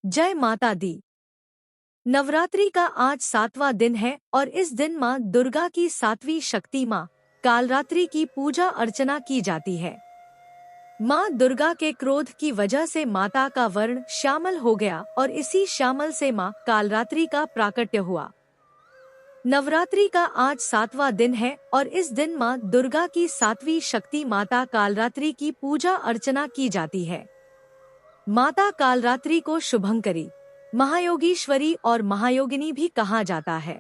जय माता दी। नवरात्रि का आज 7वां दिन है और इस दिन माँ दुर्गा की 7वीं शक्ति माँ कालरात्रि की पूजा अर्चना की जाती है। माँ दुर्गा के क्रोध की वजह से माता का वर्ण श्यामल हो गया और इसी श्यामल से माँ कालरात्रि का प्राकट्य हुआ। नवरात्रि का आज 7वां दिन है और इस दिन माँ दुर्गा की 7वीं शक्ति माता कालरात्रि की पूजा अर्चना की जाती है। माता कालरात्रि को शुभंकरी, महायोगीश्वरी और महायोगिनी भी कहा जाता है।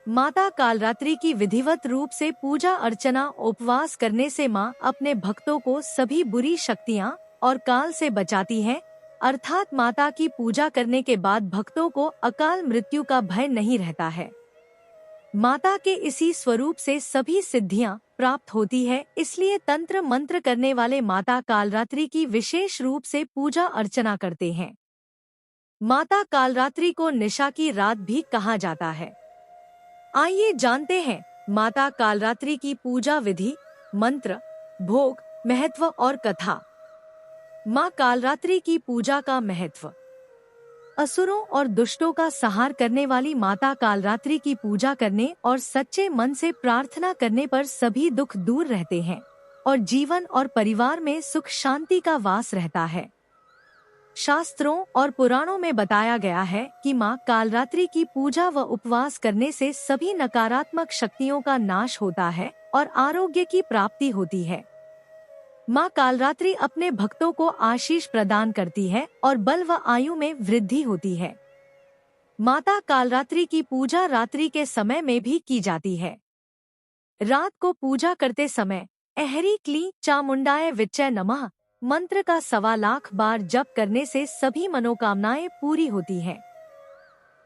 माता कालरात्रि की विधिवत रूप से पूजा अर्चना उपवास करने से माँ अपने भक्तों को सभी बुरी शक्तियाँ और काल से बचाती है, अर्थात माता की पूजा करने के बाद भक्तों को अकाल मृत्यु का भय नहीं रहता है। माता के इसी स्वरूप से सभी सिद्धियां प्राप्त होती है, इसलिए तंत्र मंत्र करने वाले माता कालरात्रि की विशेष रूप से पूजा अर्चना करते हैं। माता कालरात्रि को निशा की रात भी कहा जाता है। आइए जानते हैं माता कालरात्रि की पूजा विधि, मंत्र, भोग, महत्व और कथा। माँ कालरात्रि की पूजा का महत्व। असुरों और दुष्टों का संहार करने वाली माता कालरात्रि की पूजा करने और सच्चे मन से प्रार्थना करने पर सभी दुख दूर रहते हैं और जीवन और परिवार में सुख शांति का वास रहता है। शास्त्रों और पुराणों में बताया गया है कि माँ कालरात्रि की पूजा व उपवास करने से सभी नकारात्मक शक्तियों का नाश होता है और आरोग्य की प्राप्ति होती है। माँ कालरात्रि अपने भक्तों को आशीष प्रदान करती है और बल व आयु में वृद्धि होती है। माता कालरात्रि की पूजा रात्रि के समय में भी की जाती है। रात को पूजा करते समय अहरी क्ली चामुंडाय विच्चय नमः मंत्र का 1.25 लाख बार जप करने से सभी मनोकामनाएं पूरी होती हैं।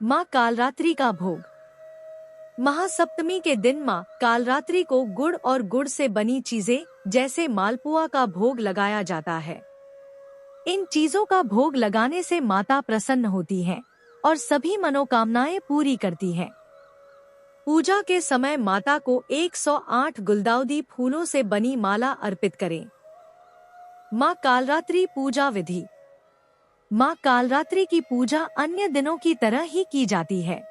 माँ कालरात्रि का भोग। महासप्तमी के दिन माँ कालरात्रि को गुड़ और गुड़ से बनी चीजें जैसे मालपुआ का भोग लगाया जाता है। इन चीजों का भोग लगाने से माता प्रसन्न होती हैं और सभी मनोकामनाएं पूरी करती हैं। पूजा के समय माता को 108 गुलदाउदी फूलों से बनी माला अर्पित करें। माँ कालरात्रि पूजा विधि। माँ कालरात्रि की पूजा अन्य दिनों की तरह ही की जाती है।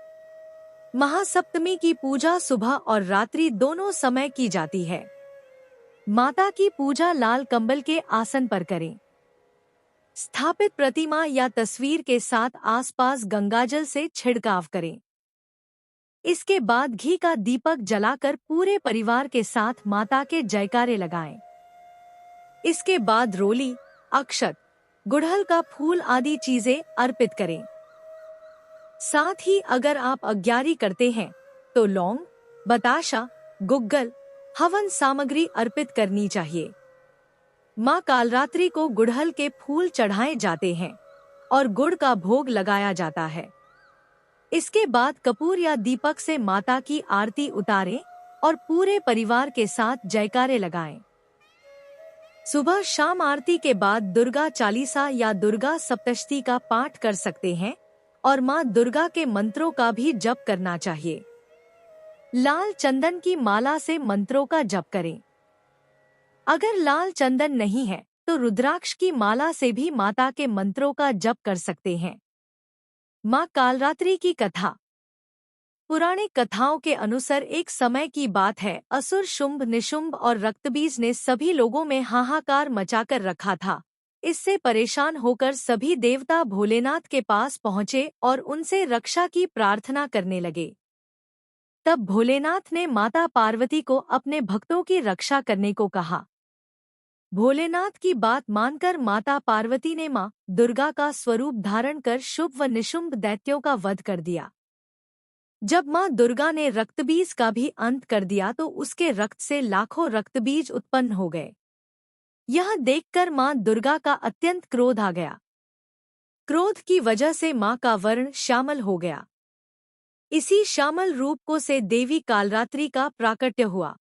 महासप्तमी की पूजा सुबह और रात्रि दोनों समय की जाती है। माता की पूजा लाल कंबल के आसन पर करें। स्थापित प्रतिमा या तस्वीर के साथ आसपास गंगाजल से छिड़काव करें। इसके बाद घी का दीपक जलाकर पूरे परिवार के साथ माता के जयकारे लगाएं। इसके बाद रोली, अक्षत, गुड़हल का फूल आदि चीजें अर्पित करें। साथ ही अगर आप अग्यारी करते हैं तो लौंग, बताशा, गुग्गल, हवन सामग्री अर्पित करनी चाहिए। माँ कालरात्रि को गुड़हल के फूल चढ़ाए जाते हैं और गुड़ का भोग लगाया जाता है। इसके बाद कपूर या दीपक से माता की आरती उतारें और पूरे परिवार के साथ जयकारे लगाएं। सुबह शाम आरती के बाद दुर्गा चालीसा या दुर्गा सप्तशती का पाठ कर सकते हैं और माँ दुर्गा के मंत्रों का भी जप करना चाहिए। लाल चंदन की माला से मंत्रों का जप करें। अगर लाल चंदन नहीं है तो रुद्राक्ष की माला से भी माता के मंत्रों का जप कर सकते हैं। माँ कालरात्रि की कथा। पुराणिक कथाओं के अनुसार एक समय की बात है, असुर शुंभ, निशुंभ और रक्तबीज ने सभी लोगों में हाहाकार मचाकर रखा था। इससे परेशान होकर सभी देवता भोलेनाथ के पास पहुँचे और उनसे रक्षा की प्रार्थना करने लगे। तब भोलेनाथ ने माता पार्वती को अपने भक्तों की रक्षा करने को कहा। भोलेनाथ की बात मानकर माता पार्वती ने माँ दुर्गा का स्वरूप धारण कर शुभ व निशुंभ दैत्यों का वध कर दिया। जब माँ दुर्गा ने रक्तबीज का भी अंत कर दिया तो उसके रक्त से लाखों रक्तबीज उत्पन्न हो गए। यह देखकर माँ दुर्गा का अत्यंत क्रोध आ गया। क्रोध की वजह से माँ का वर्ण श्यामल हो गया। इसी श्यामल रूप को से देवी कालरात्रि का प्राकट्य हुआ।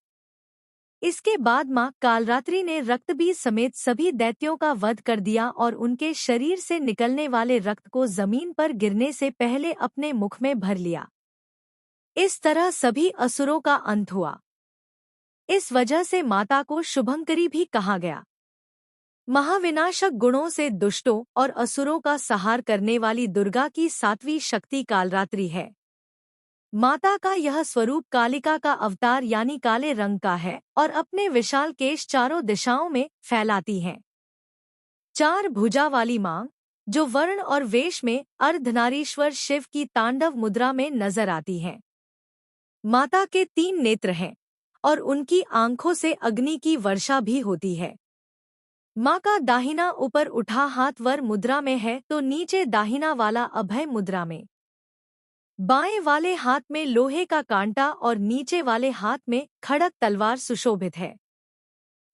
इसके बाद माँ कालरात्रि ने रक्तबीज समेत सभी दैत्यों का वध कर दिया और उनके शरीर से निकलने वाले रक्त को जमीन पर गिरने से पहले अपने मुख में भर लिया। इस तरह सभी असुरों का अंत हुआ। इस वजह से माता को शुभंकरी भी कहा गया। महाविनाशक गुणों से दुष्टों और असुरों का संहार करने वाली दुर्गा की सातवीं शक्ति कालरात्रि है। माता का यह स्वरूप कालिका का अवतार यानी काले रंग का है और अपने विशाल केश चारों दिशाओं में फैलाती हैं। चार भुजा वाली मां, जो वर्ण और वेश में अर्धनारीश्वर शिव की तांडव मुद्रा में नजर आती है। माता के 3 नेत्र हैं और उनकी आंखों से अग्नि की वर्षा भी होती है। माँ का दाहिना ऊपर उठा हाथ वर मुद्रा में है तो नीचे दाहिना वाला अभय मुद्रा में। बाएं वाले हाथ में लोहे का कांटा और नीचे वाले हाथ में खड़क तलवार सुशोभित है।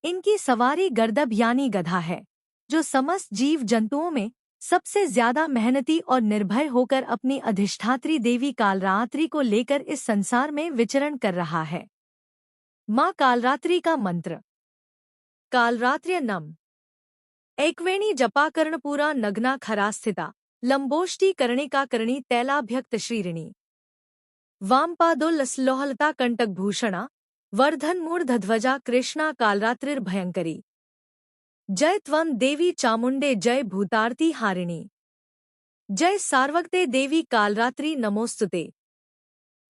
इनकी सवारी गर्दभ यानी गधा है, जो समस्त जीव जंतुओं में सबसे ज्यादा मेहनती और निर्भय होकर अपनी अधिष्ठात्री देवी कालरात्रि को लेकर इस संसार में विचरण कर रहा है। माँ कालरात्रि का मंत्र। कालरात्र्य नम एकवेणी जपाकर्णपुरा नग्ना खरा स्थिता लंबोष्टी कर्णिका कर्णी तैलाभ्यक्त श्रीरिणी वामपादोल्लसलोहलता कंटकभूषणा वर्धन मूर्धध्वजा कृष्णा कालरात्रिर्भयंकरी। जय त्वं देवी चामुंडे जय भूतार्ति हारिणी। जय सार्वगते देवी कालरात्रि नमोस्तुते।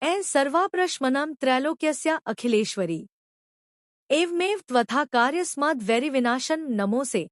ऐं सर्वाप्रश्मनं त्रैलोक्यस्य अखिलेश्वरी एवमेव त्वथा कार्यस्माद् वैरिविनाशन नमोसे।